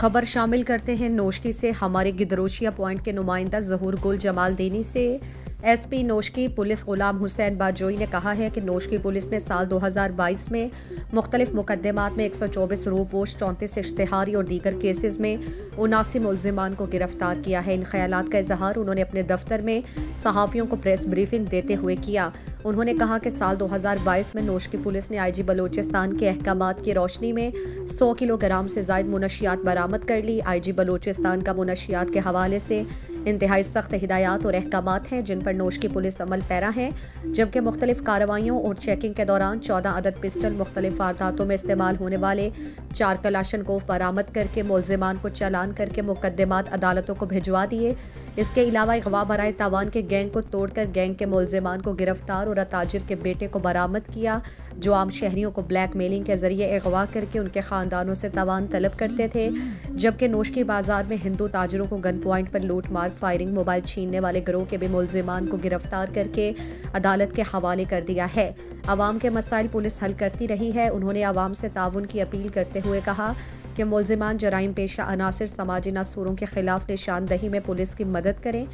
خبر شامل کرتے ہیں نوشکی سے۔ ہمارے گدروشیا پوائنٹ کے نمائندہ ظہور گل جمال دینی سے S P Noshki police Ghulam حسین باجوئی نے کہا ہے کہ نوشکی پولیس نے سال 2022 میں مختلف مقدمات میں 124 روح پوش، 34 اشتہاری اور دیگر کیسز میں 79 ملزمان کو گرفتار کیا ہے۔ ان خیالات کا اظہار انہوں نے اپنے دفتر میں صحافیوں کو پریس بریفنگ دیتے ہوئے کیا۔ انہوں نے کہا کہ سال 2022 میں نوشکی پولیس نے آئی جی بلوچستان کے احکامات کی روشنی میں 100 کلو گرام سے زائد منشیات برآمد کر لی۔ آئی جی بلوچستان کا منشیات کے حوالے سے انتہائی سخت ہدایات اور احکامات ہیں جن پر نوشکی پولیس عمل پیرا ہے، جبکہ مختلف کارروائیوں اور چیکنگ کے دوران 14 عدد پسٹل، مختلف وارداتوں میں استعمال ہونے والے 4 کلاشنکوف برآمد کر کے ملزمان کو چالان کر کے مقدمات عدالتوں کو بھجوا دیے۔ اس کے علاوہ اغوا برائے تاوان کے گینگ کو توڑ کر گینگ کے ملزمان کو گرفتار اور تاجر کے بیٹے کو برآمد کیا، جو عام شہریوں کو بلیک میلنگ کے ذریعے اغوا کر کے ان کے خاندانوں سے تاوان طلب کرتے تھے، جبکہ نوشکی بازار میں ہندو تاجروں کو گن پوائنٹ پر لوٹ مار، فائرنگ، موبائل چھیننے والے گروہ کے بھی ملزمان کو گرفتار کر کے عدالت کے حوالے کر دیا ہے۔ عوام کے مسائل پولیس حل کرتی رہی ہے۔ انہوں نے عوام سے تعاون کی اپیل کرتے ہوئے کہا کہ ملزمان جرائم پیشہ عناصر سماجی ناسوروں کے خلاف نشاندہی میں پولیس کی مدد کریں۔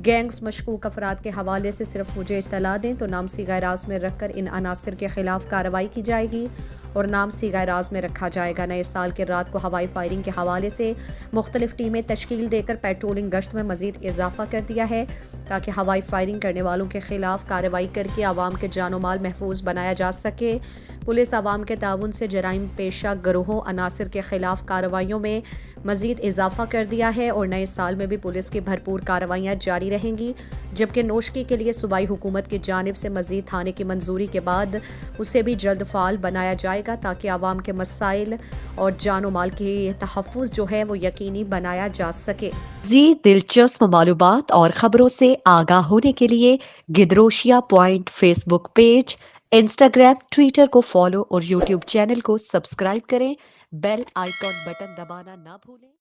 گینگز مشکوک افراد کے حوالے سے صرف مجھے اطلاع دیں تو نام صیغہ راز میں رکھ کر ان عناصر کے خلاف کارروائی کی جائے گی اور نام صیغہ راز میں رکھا جائے گا۔ نئے سال کے رات کو ہوائی فائرنگ کے حوالے سے مختلف ٹیمیں تشکیل دے کر پیٹرولنگ گشت میں مزید اضافہ کر دیا ہے تاکہ ہوائی فائرنگ کرنے والوں کے خلاف کارروائی کر کے عوام کے جان و مال محفوظ بنایا جا سکے۔ پولیس عوام کے تعاون سے جرائم پیشہ گروہوں عناصر کے خلاف کارروائیوں میں مزید اضافہ کر دیا ہے اور نئے سال میں بھی پولیس کی بھرپور کارروائیاں جاری رہیں گی، جبکہ نوشکی کے لیے صوبائی حکومت کی جانب سے مزید تھانے کی منظوری کے بعد اسے بھی جلد فعال بنایا جائے گا تاکہ عوام کے مسائل اور جان و مال کی تحفظ جو ہے وہ یقینی بنایا جا سکے۔ مزید دلچسپ معلومات اور خبروں سے آگاہ ہونے کے لیے Gedrosia point Facebook page, Instagram, Twitter کو فالو اور یوٹیوب چینل کو سبسکرائب کریں۔ بیل آئیکن بٹن دبانا نہ بھولیں۔